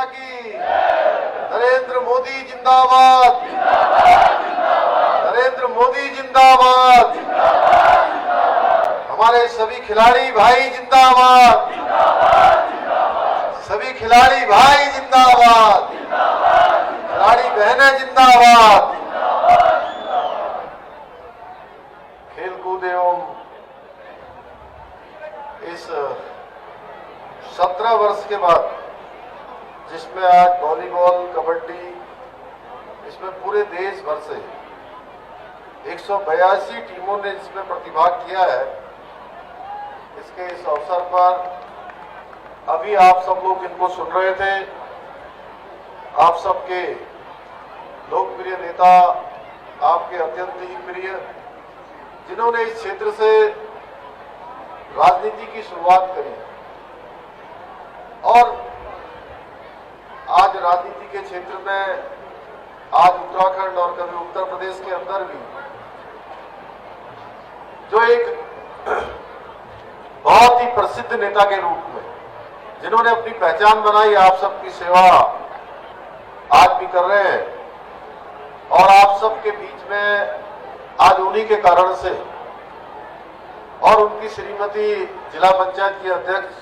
माता की। नरेंद्र मोदी जिंदाबाद। नरेंद्र मोदी जिंदाबाद। हमारे सभी खिलाड़ी भाई जिंदाबाद। सभी खिलाड़ी भाई जिंदाबाद। खिलाड़ी बहनें जिंदाबाद। खेलकूद एवं इस 17 वर्ष के बाद जिसमें आज वॉलीबॉल, कबड्डी, इसमें पूरे देश भर से 182 टीमों ने इसमें प्रतिभाग किया है। इसके इस अवसर पर अभी आप सब लोग इनको सुन रहे थे। आप सबके लोकप्रिय नेता, आपके अत्यंत ही प्रिय, जिन्होंने इस क्षेत्र से राजनीति की शुरुआत करी और आज राजनीति के क्षेत्र में आज उत्तराखंड और कभी उत्तर प्रदेश के अंदर भी जो एक बहुत ही प्रसिद्ध नेता के रूप में जिन्होंने अपनी पहचान बनाई, आप सबकी सेवा आज भी कर रहे हैं और आप सबके बीच में आज उन्हीं के कारण से और उनकी श्रीमती जिला पंचायत की अध्यक्ष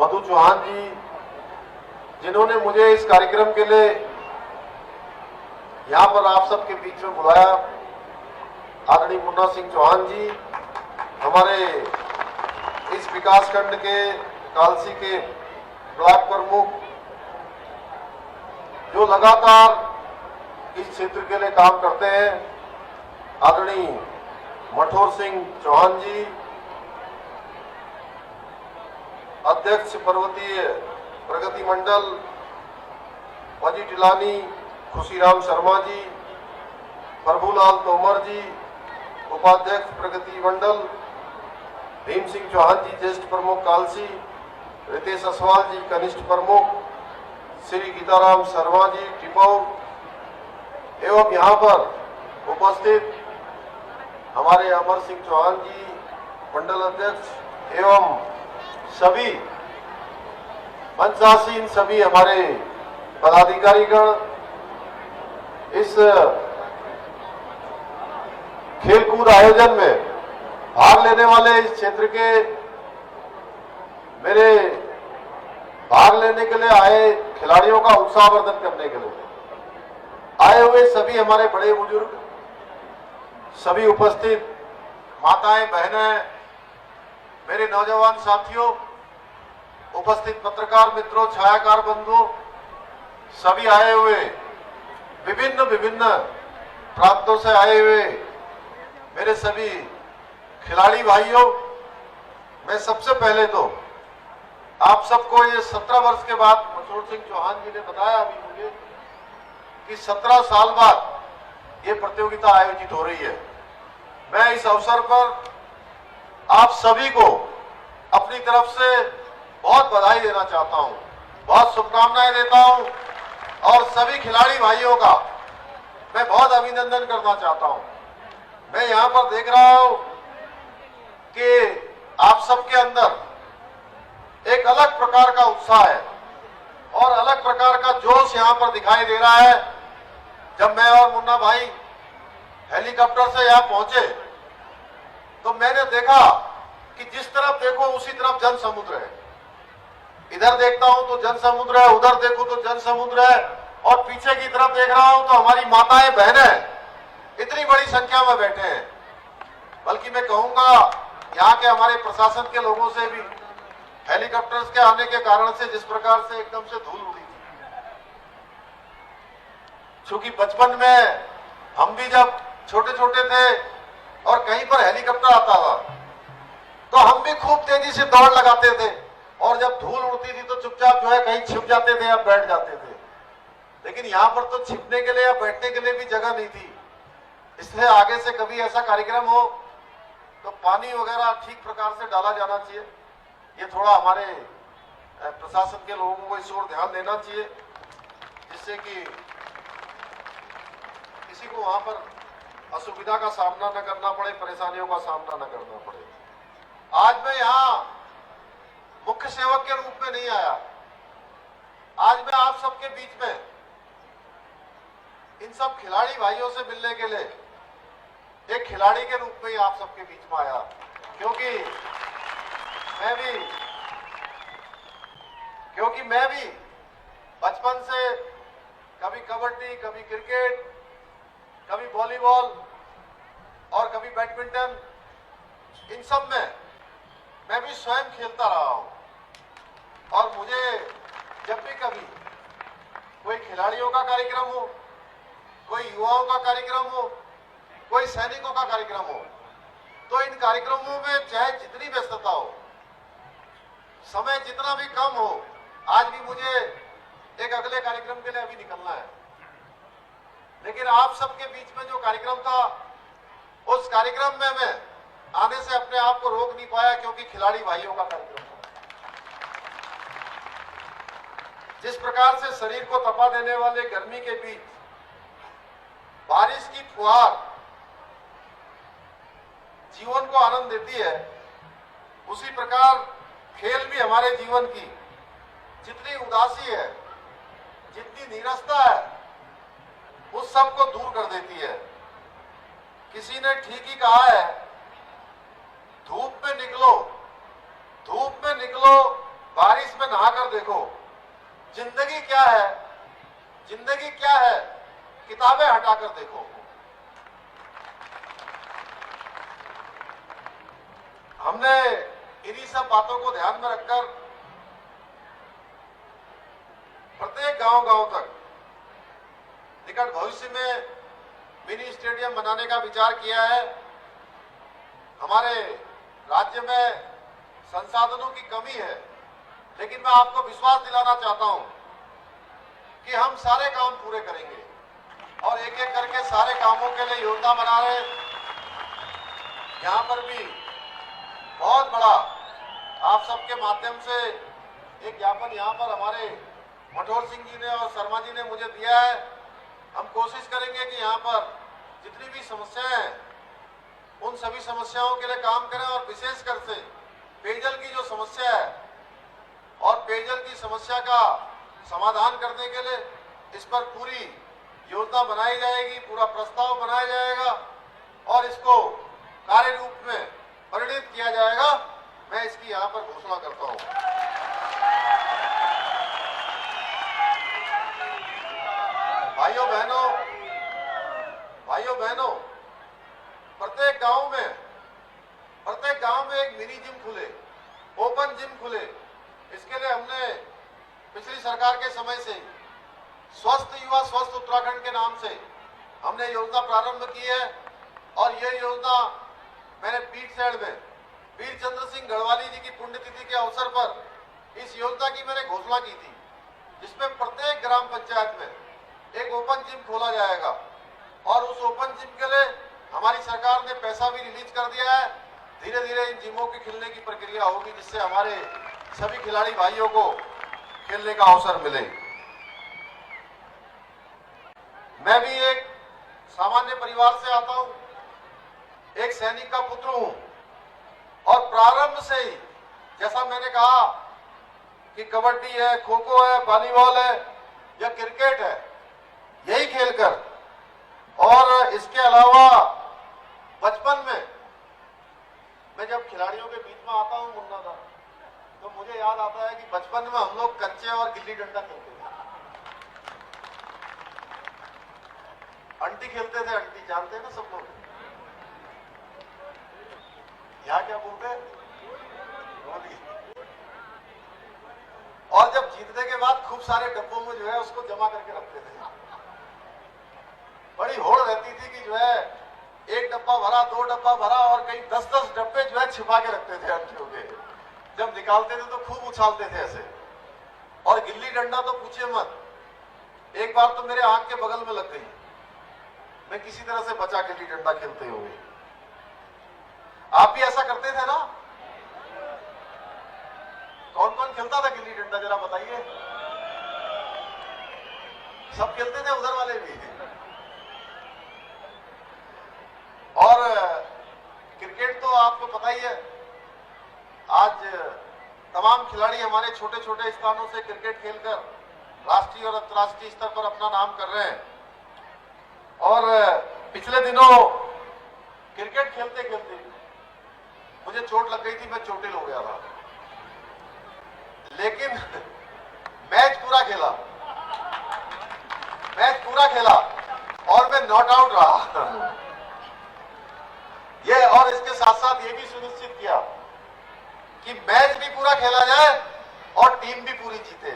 मधु चौहान जी, जिन्होंने मुझे इस कार्यक्रम के लिए यहां पर आप सबके बीच में बुलाया, आदरणीय मुन्ना सिंह चौहान जी, हमारे इस विकासखंड के कालसी के ब्लॉक प्रमुख, जो लगातार इस क्षेत्र के लिए काम करते हैं, आदरणीय मठोर सिंह चौहान जी, अध्यक्ष पर्वतीय प्रगति मंडल अजी टिलानी, खुशीराम शर्मा जी, प्रभुलाल तोमर जी, उपाध्यक्ष प्रगति मंडल भीम सिंह चौहान जी, ज्येष्ठ प्रमुख कालसी, रितेश असवाल जी, कनिष्ठ प्रमुख, श्री गीताराम शर्मा जी टिपाऊ, एवं यहाँ पर उपस्थित हमारे अमर सिंह चौहान जी, मंडल अध्यक्ष, एवं सभी मंचासीन सभी हमारे पदाधिकारीगण, इस खेलकूद आयोजन में भाग लेने वाले इस क्षेत्र के मेरे भाग लेने के लिए आए खिलाड़ियों का उत्साहवर्धन करने के लिए आए हुए सभी हमारे बड़े बुजुर्ग, सभी उपस्थित माताएं, बहनें, मेरे नौजवान साथियों, उपस्थित पत्रकार मित्रों, छायाकार बंधु, सभी आए हुए विभिन्न विभिन्न प्रांतों से आए हुए मेरे सभी खिलाड़ी भाइयों, मैं सबसे पहले तो आप सबको ये 17 वर्ष के बाद मशहूर सिंह चौहान जी ने बताया अभी मुझे कि 17 साल बाद ये प्रतियोगिता आयोजित हो रही है। मैं इस अवसर पर आप सभी को अपनी तरफ से बहुत बधाई देना चाहता हूं, बहुत शुभकामनाएं देता हूं और सभी खिलाड़ी भाइयों का मैं बहुत अभिनंदन करना चाहता हूं। मैं यहां पर देख रहा हूं कि आप सबके अंदर एक अलग प्रकार का उत्साह है और अलग प्रकार का जोश यहां पर दिखाई दे रहा है। जब मैं और मुन्ना भाई हेलीकॉप्टर से यहां पहुंचे तो मैंने देखा कि जिस तरफ देखो उसी तरफ जन समुद्र है। इधर देखता हूं तो जन समुद्र है, उधर देखो तो जन समुद्र है और पीछे की तरफ देख रहा हूं तो हमारी माताएं, बहनें इतनी बड़ी संख्या में बैठे हैं। बल्कि मैं कहूंगा यहाँ के हमारे प्रशासन के लोगों से भी हेलीकॉप्टर्स के आने के कारण से जिस प्रकार से एकदम से धूल उड़ी थी, चूंकि बचपन में हम भी जब छोटे छोटे थे और कहीं पर हेलीकॉप्टर आता था तो हम भी खूब तेजी से दौड़ लगाते थे और जब धूल उड़ती थी तो चुपचाप जो है कहीं छिप जाते थे या बैठ जाते थे। लेकिन यहाँ पर तो छिपने के लिए या बैठने के लिए भी जगह नहीं थी। इसलिए आगे से कभी ऐसा कार्यक्रम हो तो पानी वगैरह ठीक प्रकार से डाला जाना चाहिए। ये थोड़ा हमारे प्रशासन के लोगों को इस ओर ध्यान देना चाहिए जिससे कि किसी को वहां पर असुविधा का सामना न करना पड़े, परेशानियों का सामना न करना पड़े। आज मैं यहाँ मुख्य सेवक के रूप में नहीं आया, आज मैं आप सबके बीच में इन सब खिलाड़ी भाइयों से मिलने के लिए एक खिलाड़ी के रूप में ही आप सबके बीच में आया, क्योंकि मैं भी बचपन से कभी कबड्डी, कभी क्रिकेट, कभी वॉलीबॉल और कभी बैडमिंटन, इन सब में मैं भी स्वयं खेलता रहा हूं। और मुझे जब भी कभी कोई खिलाड़ियों का कार्यक्रम हो, कोई युवाओं का कार्यक्रम हो, कोई सैनिकों का कार्यक्रम हो, तो इन कार्यक्रमों में चाहे जितनी व्यस्तता हो, समय जितना भी कम हो, आज भी मुझे एक अगले कार्यक्रम के लिए अभी निकलना है, लेकिन आप सबके बीच में जो कार्यक्रम था, उस कार्यक्रम में मैं आने से अपने आप को रोक नहीं पाया, क्योंकि खिलाड़ी भाइयों का कार्यक्रम था। जिस प्रकार से शरीर को तपा देने वाले गर्मी के बीच बारिश की फुहार जीवन को आनंद देती है, उसी प्रकार खेल भी हमारे जीवन की जितनी उदासी है, जितनी नीरसता है, उस सब को दूर कर देती है। किसी ने ठीक ही कहा है, धूप में निकलो, बारिश में नहाकर देखो, जिंदगी क्या है, किताबें हटाकर देखो। हमने इन्हीं सब बातों को ध्यान में रखकर प्रत्येक गांव तक निकट भविष्य में मिनी स्टेडियम बनाने का विचार किया है। हमारे राज्य में संसाधनों की कमी है, लेकिन मैं आपको विश्वास दिलाना चाहता हूं कि हम सारे काम पूरे करेंगे और एक एक करके सारे कामों के लिए योजना बना रहे हैं। यहां पर भी बहुत बड़ा आप सबके माध्यम से एक ज्ञापन यहां पर हमारे मठोर सिंह जी ने और शर्मा जी ने मुझे दिया है। हम कोशिश करेंगे कि यहां पर जितनी भी समस्याएं हैं, उन सभी समस्याओं के लिए काम करें, और विशेषकर से पेयजल की जो समस्या है और पेयजल की समस्या का समाधान करने के लिए इस पर पूरी योजना बनाई जाएगी, पूरा प्रस्ताव बनाया जाएगा और इसको कार्य रूप में परिणित किया जाएगा। मैं इसकी यहां पर घोषणा करता हूं। भाइयों बहनों, प्रत्येक गांव में एक मिनी जिम खुले, ओपन जिम खुले। इसके लिए हमने पिछली सरकार के समय से स्वस्थ युवा स्वस्थ उत्तराखंड के नाम से हमने योजना प्रारंभ की है, और ये योजना मैंने पीठ साइड में वीर चंद्र सिंह गढ़वाली जी की पुण्यतिथि के अवसर पर इस योजना की मैंने घोषणा की थी, जिसमें प्रत्येक ग्राम पंचायत में एक ओपन जिम खोला जाएगा। और उस ओपन जिम के लिए हमारी सरकार ने पैसा भी रिलीज कर दिया है। धीरे धीरे इन जिमों की खिलने की प्रक्रिया होगी, जिससे हमारे सभी खिलाड़ी भाइयों को खेलने का अवसर मिले। मैं भी एक सामान्य परिवार से आता हूं, एक सैनिक का पुत्र हूं, और प्रारंभ से ही जैसा मैंने कहा कि कबड्डी है, खो खो है, वॉलीबॉल है या क्रिकेट है, यही खेलकर, और इसके अलावा बचपन में मैं जब खिलाड़ियों के बीच में आता हूं मुन्ना दा, तो मुझे याद आता है कि बचपन में हम लोग कंचे और गिल्ली डंडा खेलते थे। अंटी खेलते थे, अंटी जानते हैं ना सब लोग, यहाँ क्या बोलते हैं, और जब जीतने के बाद खूब सारे डब्बों में जो है उसको जमा करके रखते थे। बड़ी होड़ रहती थी कि जो है एक डब्बा भरा, दो डब्बा भरा, और कई 10-10 डब्बे जो है छिपा के रखते थे अंटियों के। जब निकालते थे तो खूब उछालते थे ऐसे। और गिल्ली डंडा तो पूछिए मत, एक बार तो मेरे आंख के बगल में लग गई, मैं किसी तरह से बचा गिल्ली डंडा खेलते हुए। आप भी ऐसा करते थे ना? कौन कौन खेलता था गिल्ली डंडा, जरा बताइए। सब खेलते थे, उधर वाले भी। और क्रिकेट तो आपको पता ही है, आज तमाम खिलाड़ी हमारे छोटे छोटे स्थानों से क्रिकेट खेलकर राष्ट्रीय और अंतर्राष्ट्रीय स्तर पर अपना नाम कर रहे हैं। और पिछले दिनों क्रिकेट खेलते खेलते मुझे चोट लग गई थी, मैं चोटिल हो गया था, लेकिन मैच पूरा खेला और मैं नॉट आउट रहा। ये और इसके साथ साथ ये भी सुनिश्चित किया कि मैच भी पूरा खेला जाए और टीम भी पूरी जीते।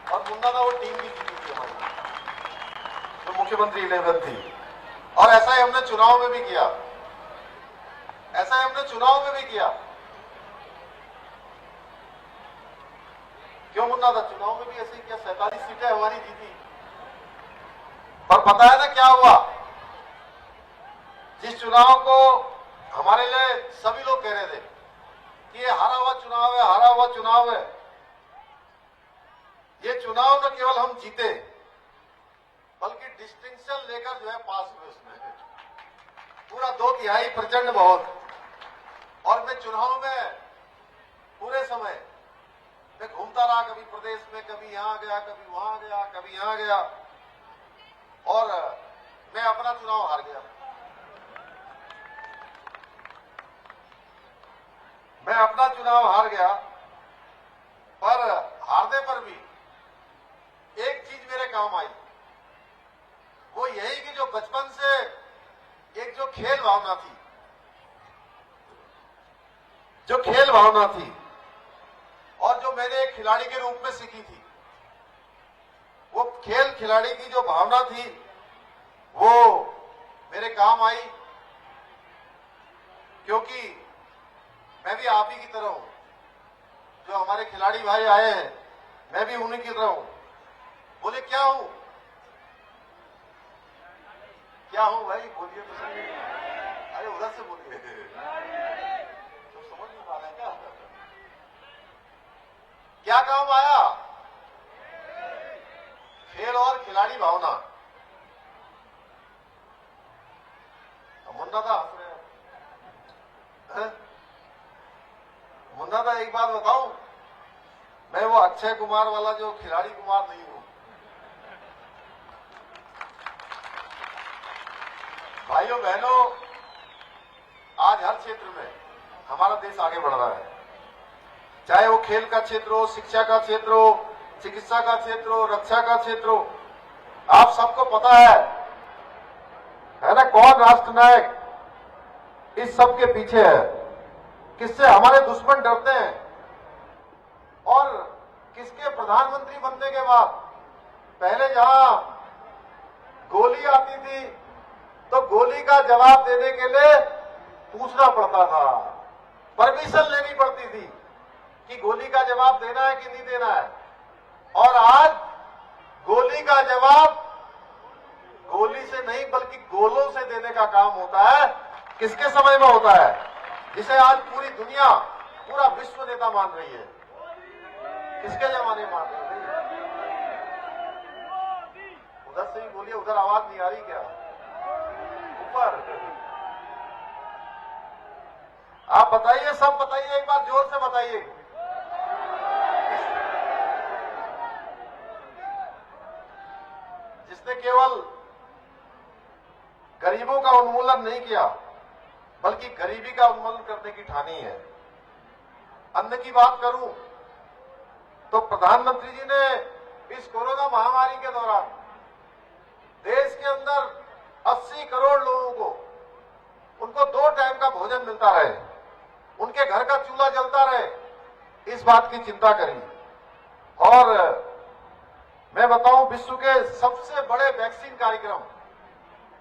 और मुन्ना था, वो टीम भी जीती थी हमारी, तो मुख्यमंत्री 11 थी। और ऐसा ही हमने चुनाव में भी किया, क्यों मुन्ना था? चुनाव में भी ऐसे ही किया, 47 सीटें हमारी जीती। पर पता है ना क्या हुआ? जिस चुनाव को हमारे लिए सभी लोग कह रहे थे कि ये हारा हुआ चुनाव है, ये चुनाव न केवल हम जीते बल्कि डिस्टिंक्शन लेकर जो है पास हुए उसमें, पूरा 2/3 प्रचंड बहुत। और मैं चुनाव में पूरे समय मैं घूमता रहा, कभी प्रदेश में, कभी यहां गया, कभी वहां गया, कभी यहां गया, और मैं अपना चुनाव हार गया। पर हारने पर भी एक चीज मेरे काम आई, वो यही कि जो बचपन से एक जो खेल भावना थी और जो मैंने एक खिलाड़ी के रूप में सीखी थी, वो खिलाड़ी की जो भावना थी वो मेरे काम आई। क्योंकि मैं भी आप ही की तरह हूं, जो हमारे खिलाड़ी भाई आए हैं, मैं भी उन्हीं की तरह हूं। बोले क्या हूं भाई? बोलिए तो सही। अरे उधर से बोलिए, तो समझ नहीं पा रहे क्या? क्या काम आया? खेल और खिलाड़ी भावना। मुन्ना था हंस रहे हैं। मुन्ना था, एक बात बताऊं, मैं वो अक्षय कुमार वाला जो खिलाड़ी कुमार नहीं हूं। भाइयों बहनों, आज हर क्षेत्र में हमारा देश आगे बढ़ रहा है, चाहे वो खेल का क्षेत्र हो, शिक्षा का क्षेत्र हो, चिकित्सा का क्षेत्र हो, रक्षा का क्षेत्र हो। आप सबको पता है ना, कौन राष्ट्र नायक इस सब के पीछे है, किससे हमारे दुश्मन डरते हैं, और किसके प्रधानमंत्री बनने के बाद पहले जहां गोली आती थी तो गोली का जवाब देने के लिए पूछना पड़ता था, परमिशन लेनी पड़ती थी कि गोली का जवाब देना है कि नहीं देना है। और आज गोली का जवाब गोली से नहीं बल्कि गोलों से देने का काम होता है। किसके समय में होता है? जिसे आज पूरी दुनिया, पूरा विश्व नेता मान रही है। किसके जमाने मान रही है? उधर से ही बोलिए, उधर आवाज नहीं आ रही क्या? ऊपर आप बताइए, सब बताइए, एक बार जोर से बताइए। जिसने केवल गरीबों का उन्मूलन नहीं किया बल्कि गरीबी का उन्मूलन करने की ठानी है। अन्न की बात करूं तो प्रधानमंत्री जी ने इस कोरोना महामारी के दौरान देश के अंदर 80 करोड़ लोगों को, उनको 2 टाइम का भोजन मिलता रहे, उनके घर का चूल्हा जलता रहे, इस बात की चिंता करी। और मैं बताऊं, विश्व के सबसे बड़े वैक्सीन कार्यक्रम,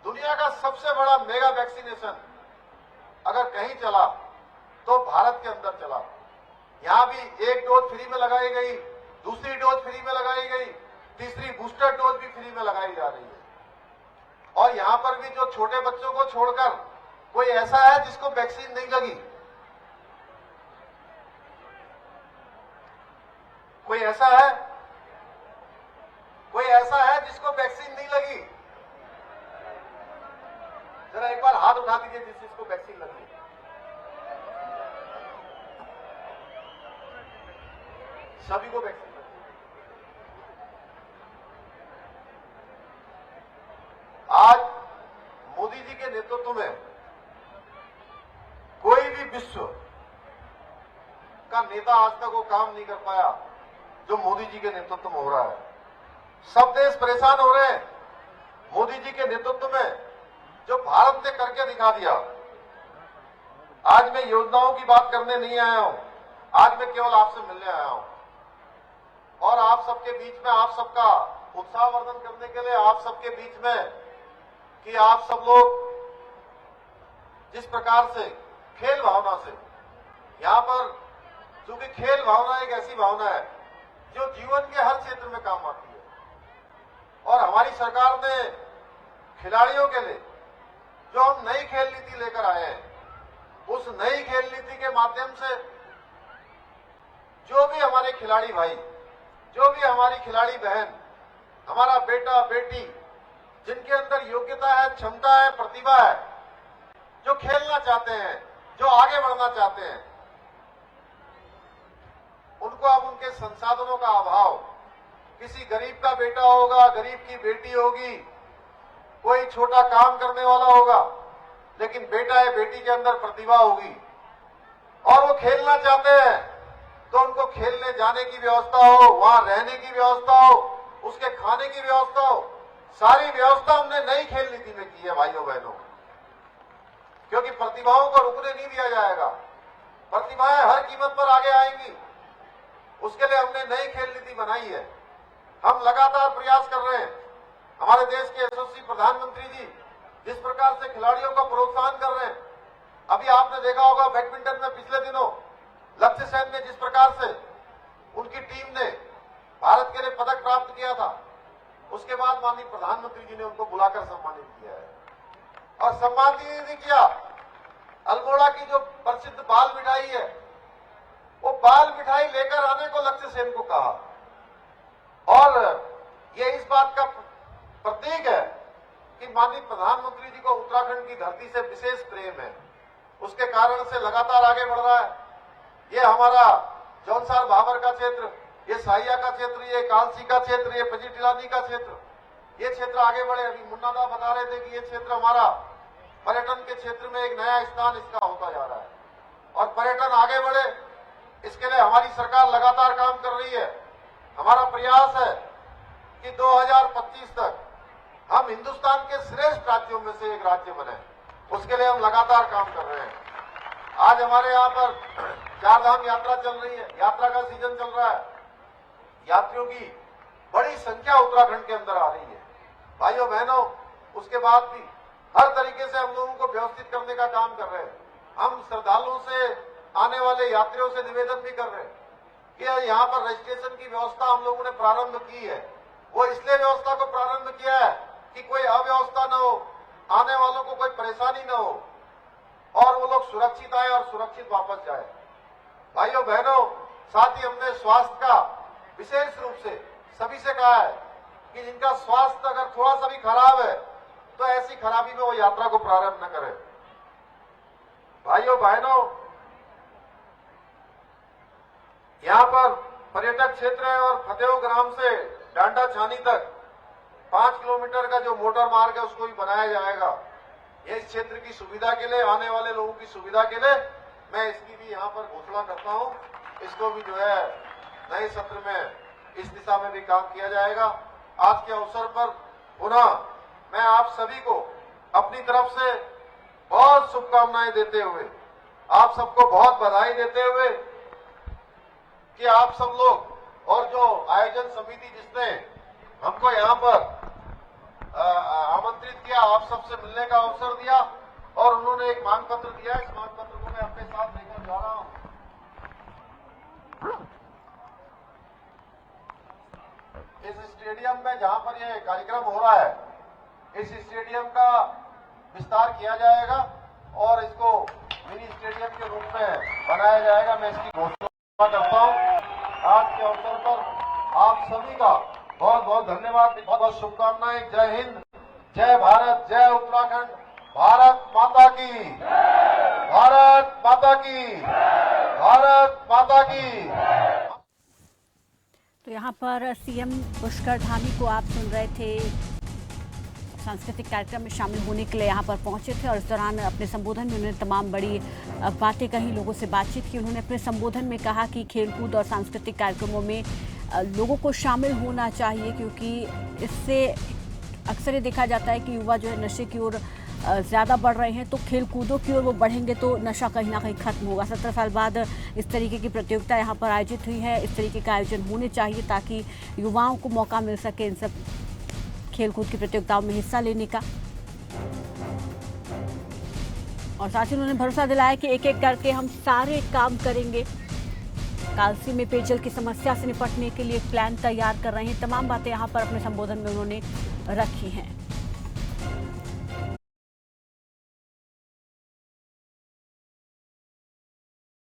दुनिया का सबसे बड़ा मेगा वैक्सीनेशन अगर कहीं चला तो भारत के अंदर चला। यहां भी 1 डोज फ्री में लगाई गई, दूसरी डोज फ्री में लगाई गई, तीसरी बूस्टर डोज भी फ्री में लगाई जा रही है। और यहां पर भी जो छोटे बच्चों को छोड़कर कोई ऐसा है जिसको वैक्सीन नहीं लगी? कोई ऐसा है जिसको वैक्सीन नहीं लगी? जरा एक बार हाथ उठा दीजिए जिसको वैक्सीन लगी। सभी को वैक्सीन लगी। मोदी जी के नेतृत्व में कोई भी विश्व का नेता आज तक वो काम नहीं कर पाया जो मोदी जी के नेतृत्व में हो रहा है। सब देश परेशान हो रहे हैं। मोदी जी के नेतृत्व में जो भारत ने करके दिखा दिया। आज मैं योजनाओं की बात करने नहीं आया हूं, आज मैं केवल आपसे मिलने आया हूं और आप सबके बीच में आप सबका उत्साहवर्धन करने के लिए, आप सबके बीच में कि आप सब लोग जिस प्रकार से खेल भावना से यहां पर, क्योंकि खेल भावना एक ऐसी भावना है जो जीवन के हर क्षेत्र में काम आती है और हमारी सरकार ने खिलाड़ियों के लिए जो हम नई खेल नीति लेकर आए हैं, उस नई खेल नीति के माध्यम से जो भी हमारे खिलाड़ी भाई, जो भी हमारी खिलाड़ी बहन, हमारा बेटा बेटी, जिनके अंदर योग्यता है, क्षमता है, प्रतिभा है, जो खेलना चाहते हैं, जो आगे बढ़ना चाहते हैं, उनको अब उनके संसाधनों का अभाव, किसी गरीब का बेटा होगा, गरीब की बेटी होगी, कोई छोटा काम करने वाला होगा, लेकिन बेटा या बेटी के अंदर प्रतिभा होगी और वो खेलना चाहते हैं, तो उनको खेलने जाने की व्यवस्था हो, वहां रहने की व्यवस्था हो, उसके खाने की व्यवस्था हो, सारी व्यवस्था हमने नई खेल नीति में की है भाइयों बहनों। क्योंकि प्रतिभाओं को रुकने नहीं दिया जाएगा, प्रतिभाएं हर कीमत पर आगे आएंगी, उसके लिए हमने नई खेल नीति बनाई है। हम लगातार प्रयास कर रहे हैं। हमारे देश के यशस्वी प्रधानमंत्री जी जिस प्रकार से खिलाड़ियों को प्रोत्साहन कर रहे हैं, अभी आपने देखा होगा बैडमिंटन में पिछले दिनों लक्ष्य सेन ने जिस प्रकार से उनकी टीम ने भारत के लिए पदक प्राप्त किया था, उसके बाद माननीय प्रधानमंत्री जी ने उनको बुलाकर सम्मानित किया है और सम्मानित नहीं किया, अल्मोड़ा की जो प्रसिद्ध बाल मिठाई है, वो बाल मिठाई लेकर आने को लक्ष्य सेन को कहा और ये इस बात का प्रतीक है कि माननीय प्रधानमंत्री जी को उत्तराखंड की धरती से विशेष प्रेम है, उसके कारण से लगातार आगे बढ़ रहा है। ये हमारा जौनसार भाबर का क्षेत्र, ये साहिया का क्षेत्र, ये कालसी का क्षेत्र, ये पजीटिलानी का क्षेत्र, ये क्षेत्र आगे बढ़े। अभी मुन्ना दा बता रहे थे कि ये क्षेत्र हमारा पर्यटन के क्षेत्र में एक नया स्थान इसका होता जा रहा है और पर्यटन आगे बढ़े, इसके लिए हमारी सरकार लगातार काम कर रही है। हमारा प्रयास है कि 2025 तक हम हिंदुस्तान के श्रेष्ठ राज्यों में से एक राज्य बने, उसके लिए हम लगातार काम कर रहे हैं। आज हमारे यहाँ पर चारधाम यात्रा चल रही है, यात्रा का सीजन चल रहा है, यात्रियों की बड़ी संख्या उत्तराखंड के अंदर आ रही है भाइयों बहनों। उसके बाद भी हर तरीके से हम लोगों को व्यवस्थित करने का काम कर रहे हैं। हम श्रद्धालुओं से, आने वाले यात्रियों से निवेदन भी कर रहे हैं कि यहाँ पर रजिस्ट्रेशन की व्यवस्था हम लोगों ने प्रारंभ की है। वो इसलिए व्यवस्था को प्रारंभ किया है कि कोई अव्यवस्था न हो, आने वालों को कोई परेशानी न हो और वो लोग सुरक्षित आए और सुरक्षित वापस जाए। भाइयों बहनों, साथ ही हमने स्वास्थ्य का विशेष रूप से सभी से कहा है कि जिनका स्वास्थ्य अगर थोड़ा सा भी खराब है तो ऐसी खराबी में वो यात्रा को प्रारंभ न करें। भाइयों बहनों, यहाँ पर पर्यटक क्षेत्र है और फतेहो ग्राम से डांडा छानी तक 5 किलोमीटर का जो मोटर मार्ग है उसको भी बनाया जाएगा। ये इस क्षेत्र की सुविधा के लिए, आने वाले लोगों की सुविधा के लिए मैं इसकी भी यहाँ पर घोषणा करता हूँ। इसको भी जो है नए सत्र में इस दिशा में भी काम किया जाएगा। आज के अवसर पर पुनः मैं आप सभी को अपनी तरफ से बहुत शुभकामनाएं देते हुए, आप सबको बहुत बधाई देते हुए कि आप सब लोग और जो आयोजन समिति जिसने हमको यहाँ पर आमंत्रित किया, आप सबसे मिलने का अवसर दिया और उन्होंने एक मांग पत्र दिया। इस मांग पत्र को मैं अपने साथ लेकर जा रहा हूँ। इस स्टेडियम में जहां पर यह कार्यक्रम हो रहा है, इस स्टेडियम का विस्तार किया जाएगा और इसको मिनी स्टेडियम के रूप में बनाया जाएगा। मैं इसकी घोषणा करता हूं। आज के अवसर पर आप सभी का बहुत बहुत धन्यवाद, बहुत बहुत शुभकामनाएं। जय हिंद, जय भारत, जय उत्तराखंड। भारत माता की, भारत माता की, भारत माता की। तो यहाँ पर सीएम पुष्कर धामी को आप सुन रहे थे। सांस्कृतिक कार्यक्रम में शामिल होने के लिए यहाँ पर पहुंचे थे और इस दौरान अपने संबोधन में उन्होंने तमाम बड़ी बातें कही, लोगों से बातचीत की। उन्होंने अपने संबोधन में कहा कि खेलकूद और सांस्कृतिक कार्यक्रमों में लोगों को शामिल होना चाहिए, क्योंकि इससे अक्सर ये देखा जाता है कि युवा जो है नशे की ओर ज़्यादा बढ़ रहे हैं, तो खेल कूदों की ओर वो बढ़ेंगे तो नशा कहीं ना कहीं खत्म होगा। 17 साल बाद इस तरीके की प्रतियोगिता यहाँ पर आयोजित हुई है, इस तरीके का आयोजन होने चाहिए ताकि युवाओं को मौका मिल सके इन सब खेलकूद की प्रतियोगिताओं में हिस्सा लेने का। और साथ ही उन्होंने भरोसा दिलाया कि एक एक करके हम सारे काम करेंगे। कालसी में पेयजल की समस्या से निपटने के लिए एक प्लान तैयार कर रहे हैं। तमाम बातें यहाँ पर अपने संबोधन में उन्होंने रखी हैं।